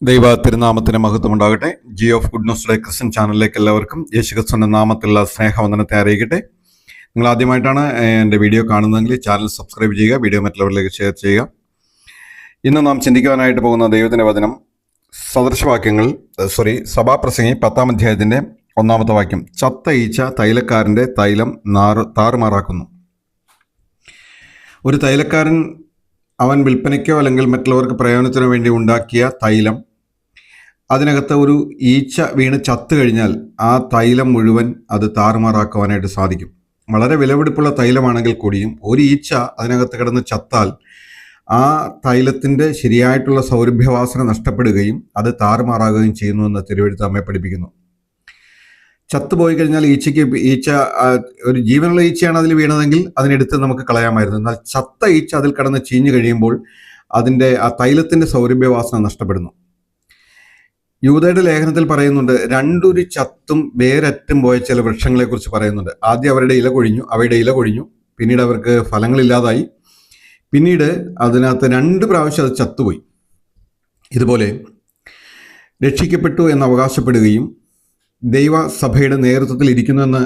ദൈവ തിരുനാമത്തിന് മഹത്വമുണ്ടാകട്ടെ. G of good news Christian ചാനലിലേക്ക് എല്ലാവർക്കും യേശുക്രിസ്തുവിന്റെ നാമത്തിലുള്ള സ്നേഹവന്ദനത്തെ അറിയിക്കട്ടെ. നിങ്ങൾ ആദ്യമായിട്ടാണ് എൻ്റെ വീഡിയോ കാണുന്നതെങ്കിൽ ചാനൽ സബ്സ്ക്രൈബ് ചെയ്യുക, വീഡിയോ മറ്റുള്ളവരിലേക്ക് ഷെയർ ചെയ്യുക. ഇന്ന് നാം ചിന്തിക്കുവാനായിട്ട് പോകുന്ന ദൈവത്തിൻ്റെ വചനം സഭാപ്രസംഗി 10-ാം അധ്യായത്തിൻ്റെ 1-ാമത്തെ വാക്യം. ചത്ത ഈച്ച തൈലക്കാരൻ്റെ തൈലം താറുമാറാക്കുന്നു. ഒരു തൈലക്കാരൻ അവൻ വിൽപ്പനയ്ക്കോ അല്ലെങ്കിൽ മറ്റുള്ളവർക്ക് പ്രയോജനത്തിനോ വേണ്ടി ഉണ്ടാക്കിയ തൈലം, അതിനകത്ത് ഒരു ഈച്ച വീണ് ചത്തു കഴിഞ്ഞാൽ ആ തൈലം മുഴുവൻ അത് താറുമാറാക്കുവാനായിട്ട് സാധിക്കും. വളരെ വിലപിടിപ്പുള്ള തൈലമാണെങ്കിൽ കൂടിയും ഒരു ഈച്ച അതിനകത്ത് കിടന്ന് ചത്താൽ ആ തൈലത്തിൻ്റെ ശരിയായിട്ടുള്ള സൗരഭ്യവാസന നഷ്ടപ്പെടുകയും അത് താറുമാറാകുകയും ചെയ്യുന്നുവെന്ന് തിരുവെഴുത്ത് നമ്മെ പഠിപ്പിക്കുന്നു. ചത്തുപോയി കഴിഞ്ഞാൽ ഈച്ച ഒരു ജീവനുള്ള ഈച്ചയാണ് അതിൽ വീണതെങ്കിൽ അതിനെടുത്ത് നമുക്ക് കളയാമായിരുന്നു. എന്നാൽ ചത്ത ഈച്ച അതിൽ കിടന്ന് ചീഞ്ഞു കഴിയുമ്പോൾ അതിൻ്റെ ആ തൈലത്തിൻ്റെ സൗരഭ്യവാസന നഷ്ടപ്പെടുന്നു. യൂദയുടെ ലേഖനത്തിൽ പറയുന്നുണ്ട്, രണ്ടൊരു ചത്തും വേരറ്റും പോയ ചില വൃക്ഷങ്ങളെക്കുറിച്ച് പറയുന്നുണ്ട്. ആദ്യം അവയുടെ ഇല കൊഴിഞ്ഞു, പിന്നീട് അവർക്ക് ഫലങ്ങളില്ലാതായി, പിന്നീട് അതിനകത്ത് 2 പ്രാവശ്യം അത് ചത്തുപോയി. ഇതുപോലെ രക്ഷിക്കപ്പെട്ടു എന്ന് അവകാശപ്പെടുകയും ദൈവസഭയുടെ നേതൃത്വത്തിൽ ഇരിക്കുന്നുവെന്ന്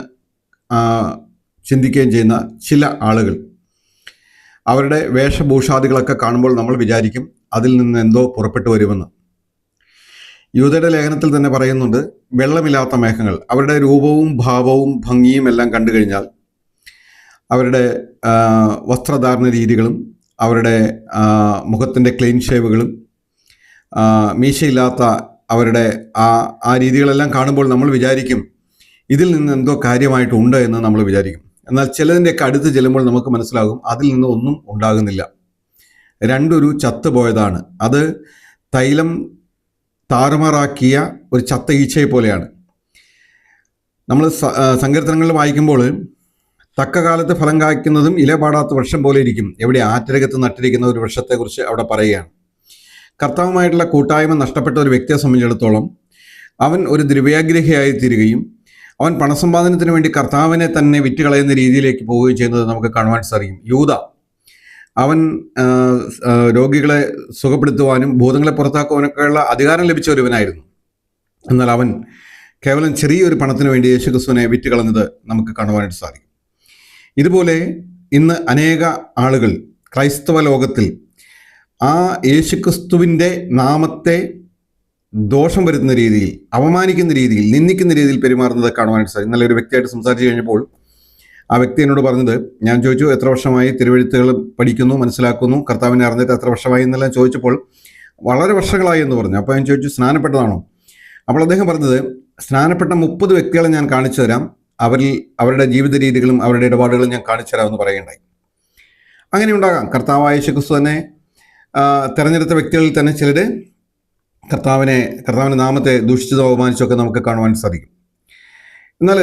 ചിന്തിക്കുകയും ചെയ്യുന്ന ചില ആളുകൾ, അവരുടെ വേഷഭൂഷാദികളൊക്കെ കാണുമ്പോൾ നമ്മൾ വിചാരിക്കും അതിൽ നിന്ന് എന്തോ പുറപ്പെട്ടു വരുമെന്ന്. യൂദയുടെ ലേഖനത്തിൽ തന്നെ പറയുന്നുണ്ട്, വെള്ളമില്ലാത്ത മേഘങ്ങൾ. അവരുടെ രൂപവും ഭാവവും ഭംഗിയും എല്ലാം കണ്ടു കഴിഞ്ഞാൽ അവരുടെ വസ്ത്രധാരണ രീതികളും അവരുടെ മുഖത്തിൻ്റെ ക്ലീൻ ഷേവുകളും മീശയില്ലാത്ത അവരുടെ ആ രീതികളെല്ലാം കാണുമ്പോൾ നമ്മൾ വിചാരിക്കും ഇതിൽ നിന്ന് എന്തോ കാര്യമായിട്ടുണ്ട് എന്ന് നമ്മൾ വിചാരിക്കും. എന്നാൽ ചിലതിൻ്റെയൊക്കെ അടുത്ത് ചെല്ലുമ്പോൾ നമുക്ക് മനസ്സിലാകും അതിൽ നിന്ന് ഒന്നും ഉണ്ടാകുന്നില്ല. രണ്ടൊരു ചത്തുപോയതാണ്. അത് തൈലം താറുമാറാക്കിയ ഒരു ചത്ത ഈച്ചയെ പോലെയാണ്. നമ്മൾ സങ്കീർത്തനങ്ങളിൽ വായിക്കുമ്പോൾ തക്ക കാലത്ത് ഫലം കായ്ക്കുന്നതും ഇല പാടാത്ത വൃക്ഷം പോലെ ഇരിക്കും, എവിടെ ആറ്റരകത്ത് നട്ടിരിക്കുന്ന ഒരു വൃക്ഷത്തെക്കുറിച്ച് അവിടെ പറയുകയാണ്. കർത്താവുമായിട്ടുള്ള കൂട്ടായ്മ നഷ്ടപ്പെട്ട ഒരു വ്യക്തിയെ സംബന്ധിച്ചിടത്തോളം അവൻ ഒരു ദ്രവ്യാഗ്രഹിയായി തീരുകയും അവൻ പണസമ്പാദനത്തിന് വേണ്ടി കർത്താവിനെ തന്നെ വിറ്റുകളയുന്ന രീതിയിലേക്ക് പോവുകയും ചെയ്യുന്നത് നമുക്ക് കാണുവാൻ സാധിക്കും. യൂദ, അവൻ രോഗികളെ സുഖപ്പെടുത്തുവാനും ഭൂതങ്ങളെ പുറത്താക്കുവാനൊക്കെയുള്ള അധികാരം ലഭിച്ച ഒരുവനായിരുന്നു. എന്നാൽ അവൻ കേവലം ചെറിയൊരു പണത്തിന് വേണ്ടി യേശുക്രിസ്തുവിനെ വിറ്റുകളഞ്ഞത് നമുക്ക് കാണുവാനായിട്ട് സാധിക്കും. ഇതുപോലെ ഇന്ന് അനേക ആളുകൾ ക്രൈസ്തവ ലോകത്തിൽ ആ യേശുക്രിസ്തുവിൻ്റെ നാമത്തെ ദോഷം വരുത്തുന്ന രീതിയിൽ, അപമാനിക്കുന്ന രീതിയിൽ, നിന്ദിക്കുന്ന രീതിയിൽ പെരുമാറുന്നത് കാണുവാനായിട്ട് സാധിക്കും. നല്ലൊരു വ്യക്തിയായിട്ട് സംസാരിച്ച് കഴിഞ്ഞപ്പോൾ ആ വ്യക്തി എന്നോട് പറഞ്ഞത്, ഞാൻ ചോദിച്ചു എത്ര വർഷമായി തിരുവെഴുത്തുകൾ പഠിക്കുന്നു, മനസ്സിലാക്കുന്നു, കർത്താവിനെ അറിഞ്ഞിട്ട് എത്ര വർഷമായി എന്നെല്ലാം ചോദിച്ചപ്പോൾ വളരെ വർഷങ്ങളായി എന്ന് പറഞ്ഞു. അപ്പോൾ ഞാൻ ചോദിച്ചു സ്നാനപ്പെട്ടതാണോ? അപ്പോൾ അദ്ദേഹം പറഞ്ഞത്, സ്നാനപ്പെട്ട 30 വ്യക്തികളെ ഞാൻ കാണിച്ചു തരാം, അവരുടെ ജീവിത രീതികളും അവരുടെ ഇടപാടുകളും ഞാൻ കാണിച്ചു തരാമെന്ന് പറയുകയുണ്ടായി. അങ്ങനെ ഉണ്ടാകാം. കർത്താവായ യേശുക്രിസ്തു തന്നെ തെരഞ്ഞെടുത്ത വ്യക്തികളിൽ തന്നെ ചിലർ കർത്താവിൻ്റെ നാമത്തെ ദൂഷിച്ചതോ അപമാനിച്ചൊക്കെ നമുക്ക് കാണുവാൻ സാധിക്കും. എന്നാൽ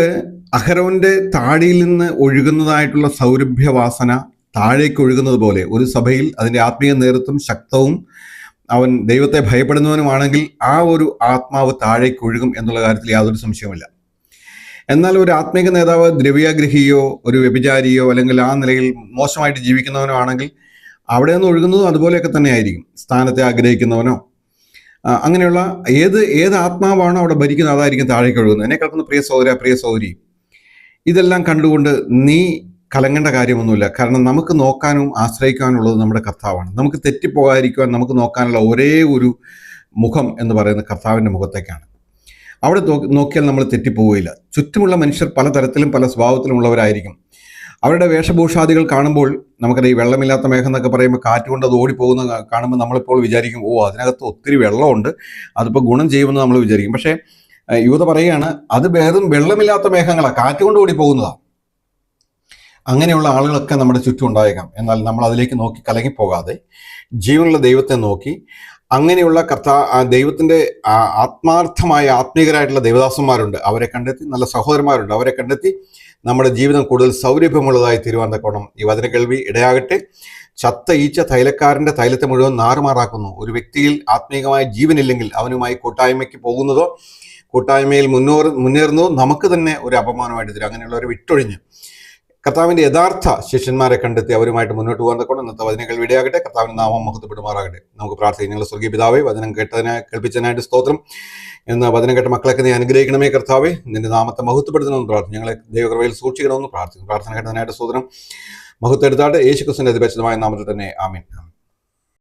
അഹരോന്റെ താടിയിൽ നിന്ന് ഒഴുകുന്നതായിട്ടുള്ള സൗരഭ്യവാസന താഴേക്ക് ഒഴുകുന്നത് പോലെ ഒരു സഭയിൽ അതിൻ്റെ ആത്മീയ നേതൃത്വം ശക്തവും അവൻ ദൈവത്തെ ഭയപ്പെടുന്നവനുമാണെങ്കിൽ ആ ഒരു ആത്മാവ് താഴേക്ക് ഒഴുകും എന്നുള്ള കാര്യത്തിൽ യാതൊരു സംശയവുമില്ല. എന്നാൽ ഒരു ആത്മീക നേതാവ് ദ്രവ്യാഗ്രഹിയോ ഒരു വ്യഭിചാരിയോ അല്ലെങ്കിൽ ആ നിലയിൽ മോശമായിട്ട് ജീവിക്കുന്നവനോ ആണെങ്കിൽ അവിടെ നിന്ന് ഒഴുകുന്നതും അതുപോലെയൊക്കെ തന്നെ ആയിരിക്കും. സ്ഥാനത്തെ ആഗ്രഹിക്കുന്നവനോ അങ്ങനെയുള്ള ഏത് ആത്മാവാണോ അവിടെ ഭരിക്കുന്നത് അതായിരിക്കും താഴേക്ക് ഒഴുകുന്നത്. എന്നെ കേൾക്കുന്ന പ്രിയ സഹോദരി, ഇതെല്ലാം കണ്ടുകൊണ്ട് നീ കലങ്ങേണ്ട കാര്യമൊന്നുമില്ല. കാരണം നമുക്ക് നോക്കാനും ആശ്രയിക്കാനുള്ളത് നമ്മുടെ കർത്താവാണ്. നമുക്ക് തെറ്റിപ്പോകാതിരിക്കുവാൻ നമുക്ക് നോക്കാനുള്ള ഒരേ ഒരു മുഖം എന്ന് പറയുന്നത് കർത്താവിൻ്റെ മുഖത്തേക്കാണ്. അവിടെ നോക്കിയാൽ നമ്മൾ തെറ്റിപ്പോവുകയില്ല. ചുറ്റുമുള്ള മനുഷ്യർ പലതരത്തിലും പല സ്വഭാവത്തിലുമുള്ളവരായിരിക്കും. അവരുടെ വേഷഭൂഷാദികൾ കാണുമ്പോൾ നമുക്കറിയാം, ഈ വെള്ളമില്ലാത്ത മേഘം എന്നൊക്കെ പറയുമ്പോൾ കാറ്റ് കൊണ്ട് അത് ഓടിപ്പോകുന്ന കാണുമ്പോൾ നമ്മളിപ്പോൾ വിചാരിക്കും, അതിനകത്ത് ഒത്തിരി വെള്ളമുണ്ട്, അതിപ്പോൾ ഗുണം ചെയ്യുമെന്ന് നമ്മൾ വിചാരിക്കും. പക്ഷേ യൂദ പറയുകയാണ്, അത് വെറും വെള്ളമില്ലാത്ത മേഘങ്ങളാണ്, കാറ്റ് കൊണ്ട് ഓടിപ്പോകുന്നതാണ്. അങ്ങനെയുള്ള ആളുകളൊക്കെ നമ്മുടെ ചുറ്റും ഉണ്ടായേക്കാം. എന്നാൽ നമ്മൾ അതിലേക്ക് നോക്കി കലങ്ങിപ്പോകാതെ ജീവനുള്ള ദൈവത്തെ നോക്കി, അങ്ങനെയുള്ള ദൈവത്തിൻ്റെ ആത്മാർത്ഥമായ ആത്മീകരായിട്ടുള്ള ദൈവദാസന്മാരുണ്ട്, അവരെ കണ്ടെത്തി, നല്ല സഹോദരന്മാരുണ്ട്, അവരെ കണ്ടെത്തി നമ്മുടെ ജീവിതം കൂടുതൽ സൗരഭ്യമുള്ളതായി തീരുവാൻ തക്കോണം ഈ വചന കേൾവി ഇടയാകട്ടെ. ചത്ത ഈച്ച തൈലക്കാരൻ്റെ തൈലത്തെ മുഴുവൻ നാറുമാറാക്കുന്നു. ഒരു വ്യക്തിയിൽ ആത്മീയമായ ജീവനില്ലെങ്കിൽ അവനുമായി കൂട്ടായ്മയ്ക്ക് പോകുന്നതോ കൂട്ടായ്മയിൽ മുന്നേറുന്നതോ നമുക്ക് തന്നെ ഒരു അപമാനമായിട്ട് തരും. അങ്ങനെയുള്ളവരെ വിട്ടൊഴിഞ്ഞ് കർത്താവിൻ്റെ യഥാർത്ഥ ശിഷ്യന്മാരെ കണ്ടെത്തി അവരുമായിട്ട് മുന്നോട്ട് പോകാൻ കൊണ്ട് ഇന്നത്തെ വചനങ്ങൾ വിടയാകട്ടെ. കർത്താവിൻ്റെ നാമം മഹത്വപ്പെടുമാറാകട്ടെ. നമുക്ക് പ്രാർത്ഥിക്കാം. ഞങ്ങൾ സ്വർഗീയ പിതാവേ, വചനം കേൾപ്പിച്ചതിനായിട്ട് സ്തോത്രം. എന്ന് വചനം കേട്ട മക്കളൊക്കെ നീ അനുഗ്രഹിക്കണമേ കർത്താവേ. നിന്റെ നാമത്തെ മഹത്വപ്പെടുത്തണമെന്ന് പ്രാർത്ഥിക്കും. ഞങ്ങളെ ദൈവകൃപയിൽ സൂക്ഷിക്കണമെന്ന് പ്രാർത്ഥിക്കും. പ്രാർത്ഥന കേട്ടതിനായിട്ട് സ്തോത്രം. മഹത്വം എടുത്താട്ട് യേശുക്രിസ്തുവിന്റെ അതിപരിശുദ്ധമായ നാമത്തിൽ തന്നെ ആമേൻ.